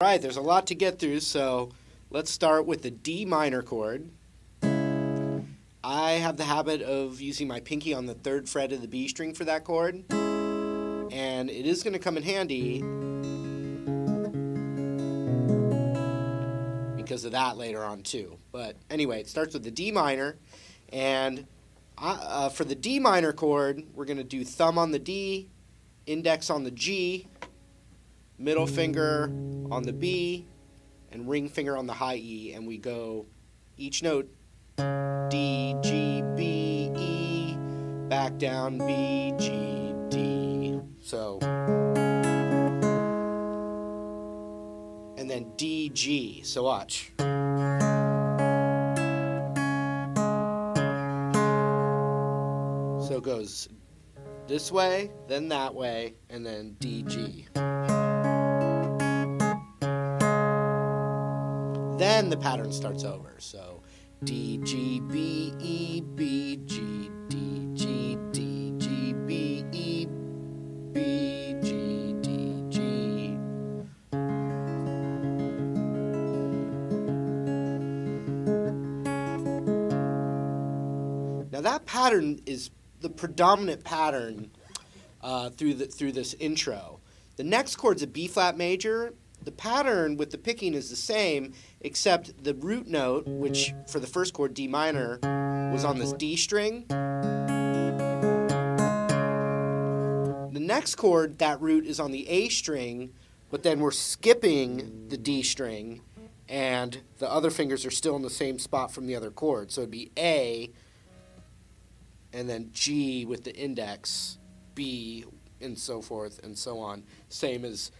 Alright, there's a lot to get through, so let's start with the D minor chord. I have the habit of using my pinky on the 3rd fret of the B string for that chord, and it is going to come in handy because of that later on too. But anyway, it starts with the D minor, and for the D minor chord, we're going to do thumb on the D, index on the G, middle finger on the B, and ring finger on the high E, and we go each note D, G, B, E, back down B, G, D. So, and then D, G. So watch. So it goes this way, then that way, and then D, G. Then the pattern starts over. So D, G, B, E, B, G, D, G, D, G, B, E, B, G, D, G. Now that pattern is the predominant pattern through this intro. The next chord's a B flat major. The pattern with the picking is the same, except the root note, which for the first chord, D minor, was on this D string. The next chord, that root is on the A string, but then we're skipping the D string, and the other fingers are still in the same spot from the other chord. So it'd be A, and then G with the index, B, and so forth and so on. Same as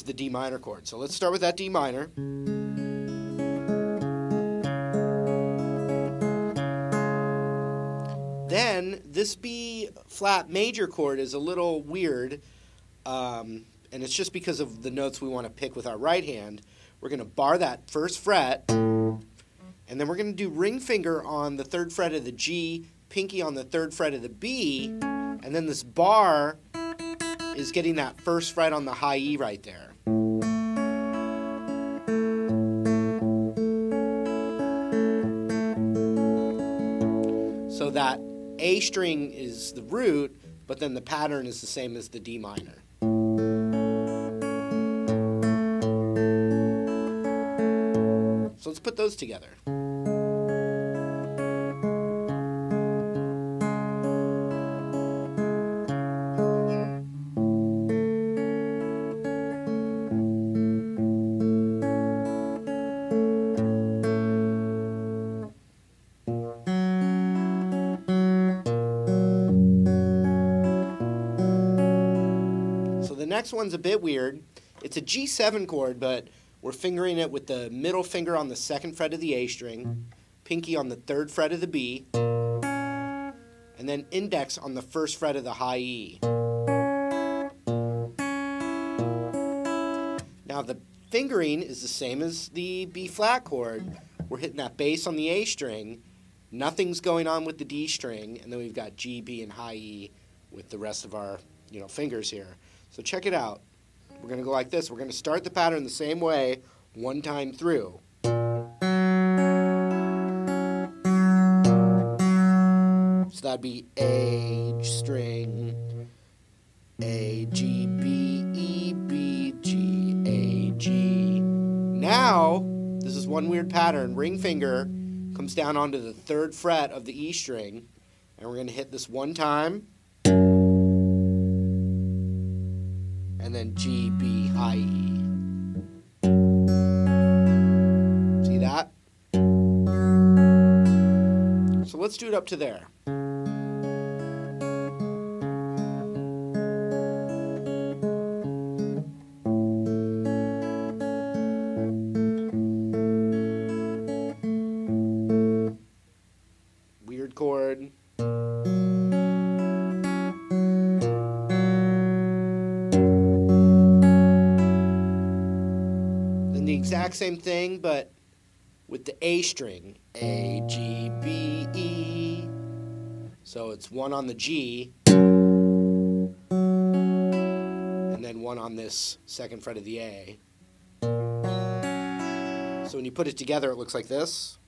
the D minor chord. So let's start with that D minor. Then this B flat major chord is a little weird, and it's just because of the notes we want to pick with our right hand. We're going to bar that 1st fret, and then we're going to do ring finger on the 3rd fret of the G, pinky on the 3rd fret of the B, and then this bar is getting that 1st fret on the high E right there. So that A string is the root, but then the pattern is the same as the D minor. So let's put those together. The next one's a bit weird. It's a G7 chord, but we're fingering it with the middle finger on the 2nd fret of the A string, pinky on the 3rd fret of the B, and then index on the 1st fret of the high E. Now the fingering is the same as the B flat chord. We're hitting that bass on the A string, nothing's going on with the D string, and then we've got G, B, and high E with the rest of our fingers here. So check it out. We're going to go like this. We're going to start the pattern the same way, one time through. So that'd be A string, A, G, B, E, B, G, A, G. Now, this is one weird pattern. Ring finger comes down onto the 3rd fret of the E string, and we're going to hit this one time. And then G, B, high E. See that? So let's do it up to there. Weird chord. The exact same thing, but with the A string. A, G, B, E. So it's one on the G, and then one on this 2nd fret of the A. So when you put it together, it looks like this.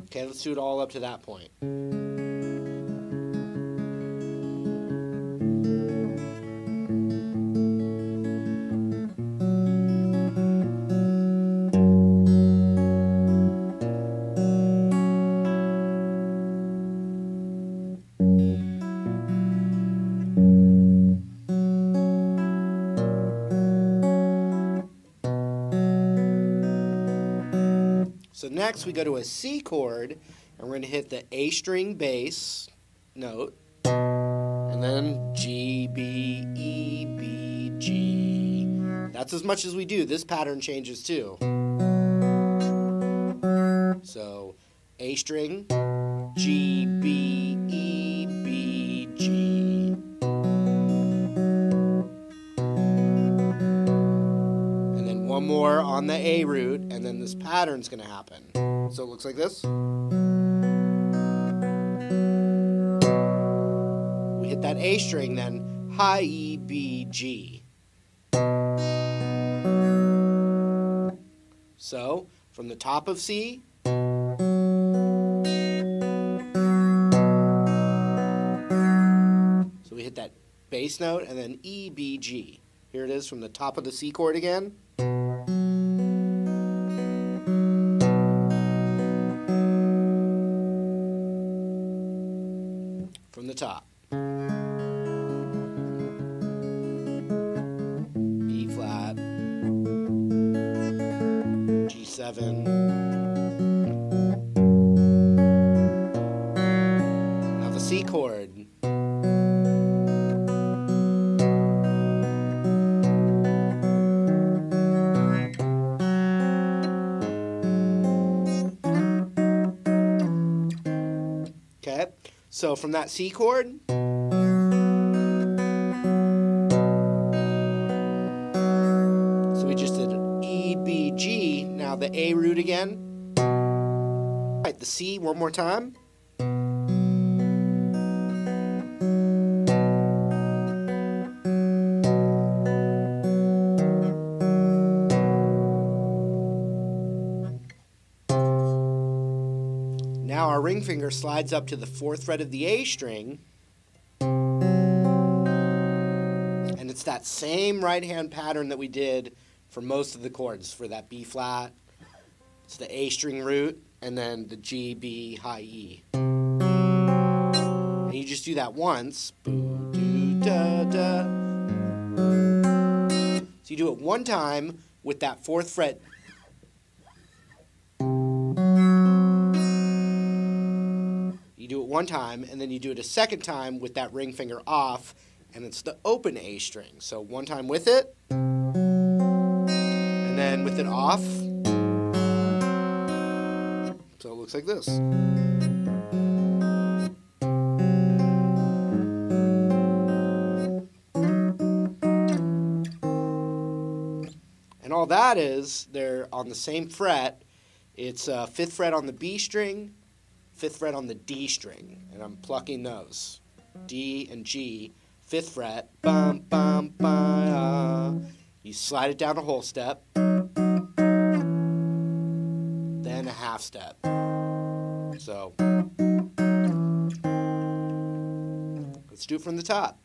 Okay, let's do it all up to that point. So next we go to a C chord, and we're going to hit the A string bass note, and then G, B, E, B, G. That's as much as we do. This pattern changes too. So A string, G, B, E, B, G. And then one more on the A root, and then this pattern's going to happen. So it looks like this. We hit that A string, then high E, B, G. So from the top of C, so we hit that bass note, and then E, B, G. Here it is from the top of the C chord again. From the top. E flat, G7. Now the C chord. Okay, so from that C chord, so we just did E, B, G, now the A root again. All right, the C one more time. Now our ring finger slides up to the 4th fret of the A string, and it's that same right hand pattern that we did for most of the chords. For that B flat, it's the A string root, and then the G, B, high E. And you just do that once. Boo, doo, da, da. So you do it one time with that 4th fret. You do it one time, and then you do it a second time with that ring finger off, and it's the open A string. So one time with it, and then with it off. So it looks like this. And all that is, they're on the same fret. It's 5th fret on the B string, 5th fret on the D string, and I'm plucking those. D and G, 5th fret, bum, bum, bum. You slide it down a whole step, then a half step. So, let's do it from the top.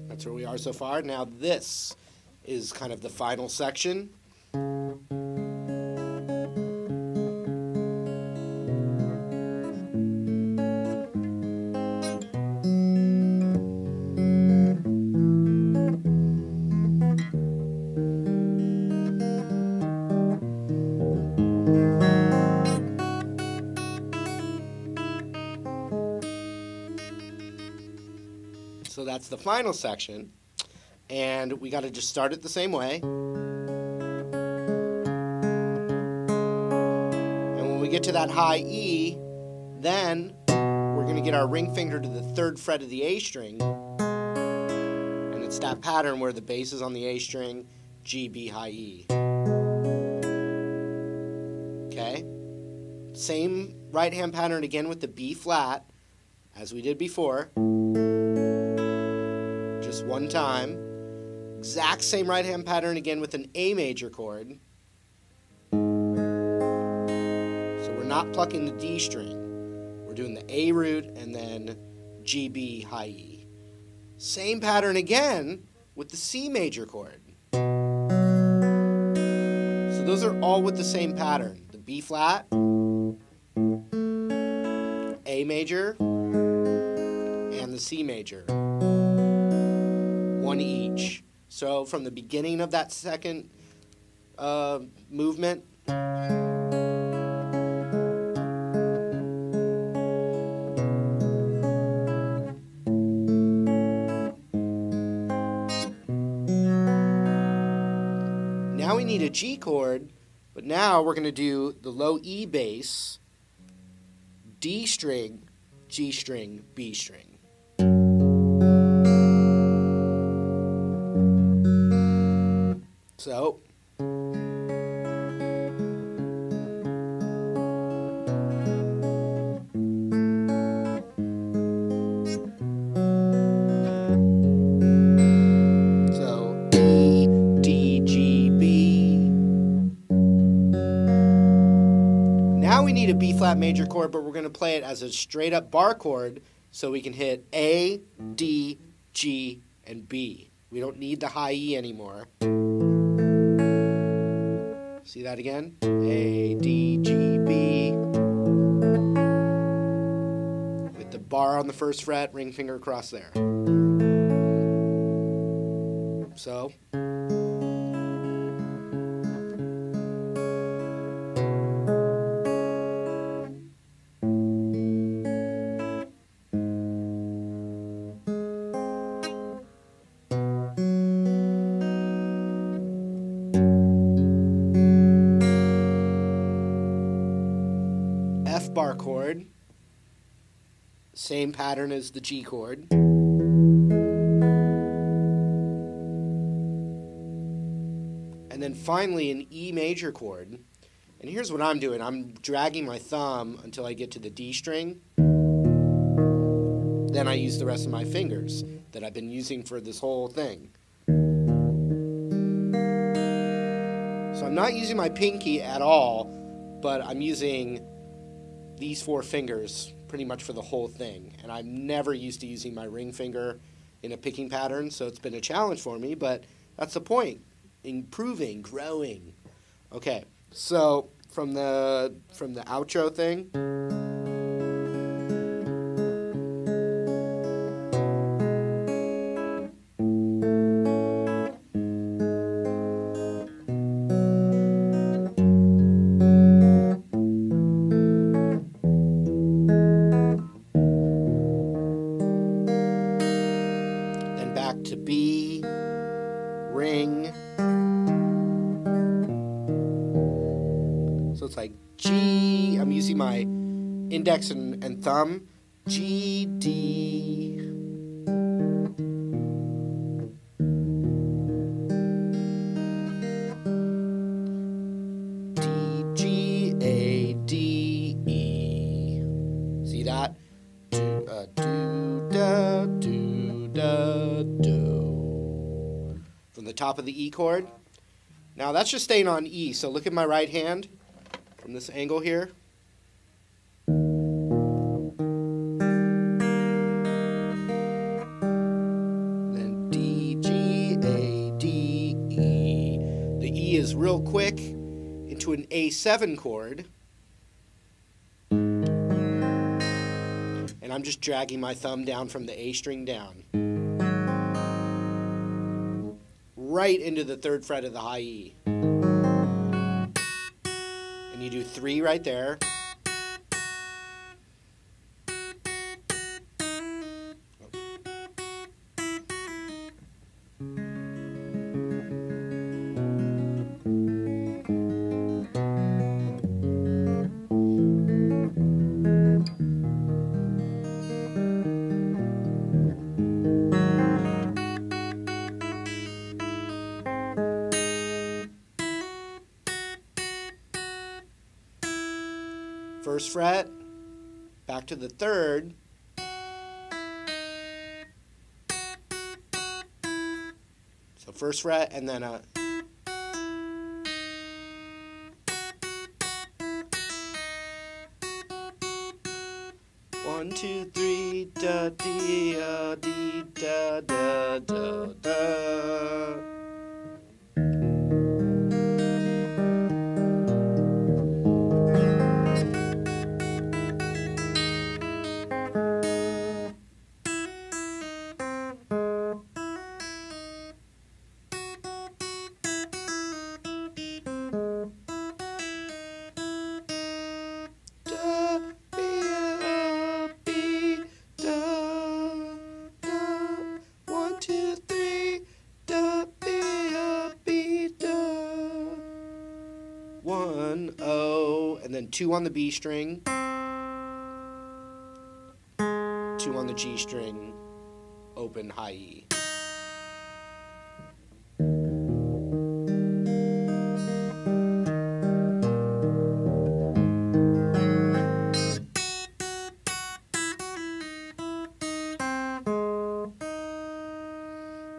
That's where we are so far. Now this is kind of the final section. that's the final section. And we got to just start it the same way. And when we get to that high E, then we're going to get our ring finger to the 3rd fret of the A string. And it's that pattern where the bass is on the A string, G, B, high E. Okay? Same right hand pattern again with the B flat as we did before. Just one time. Exact same right hand pattern again with an A major chord. So we're not plucking the D string. We're doing the A root and then G, B, high E. Same pattern again with the C major chord. So those are all with the same pattern. The B flat, A major, and the C major. One each. So from the beginning of that second movement, now we need a G chord, but now we're going to do the low E bass, D string, G string, B string. So, E, D, G, B. Now we need a B flat major chord, but we're going to play it as a straight up bar chord so we can hit A, D, G, and B. We don't need the high E anymore. See that again? A, D, G, B. With the bar on the 1st fret, ring finger across there. So. F bar chord, same pattern as the G chord. And then finally an E major chord. And here's what I'm doing. I'm dragging my thumb until I get to the D string. Then I use the rest of my fingers that I've been using for this whole thing. So I'm not using my pinky at all, but I'm using these 4 fingers pretty much for the whole thing. And I'm never used to using my ring finger in a picking pattern, so it's been a challenge for me, but that's the point. Improving, growing. Okay, so from the outro thing. Back to B, ring. So it's like G, I'm using my index and thumb, G, D. D, G, A, D, E. See that? Do, da, do, da, do. From the top of the E chord. Now that's just staying on E, so look at my right hand from this angle here. Then D, G, A, D, E. The E is real quick into an A7 chord. And I'm just dragging my thumb down from the A string down. Right into the 3rd fret of the high E. And you do 3 right there. first fret, back to the third, so first fret and then a one, two, three, da dee dee da da da da. One, O, and then 2 on the B string, 2 on the G string, open, high E.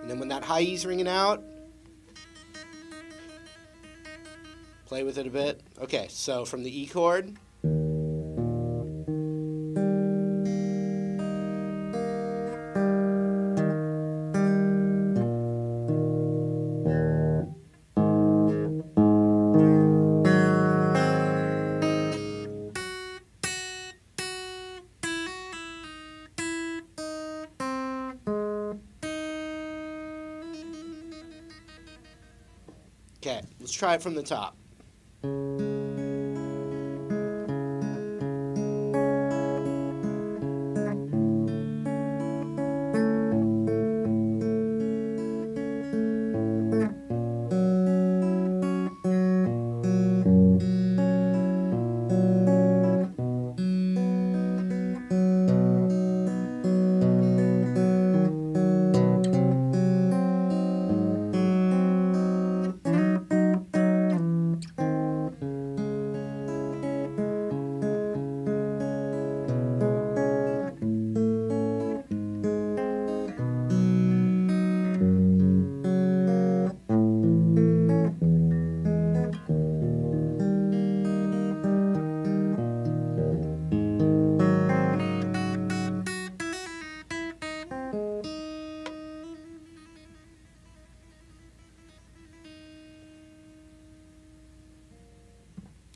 And then when that high E's ringing out, play with it a bit. Okay, so from the E chord, okay, let's try it from the top.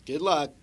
Good luck.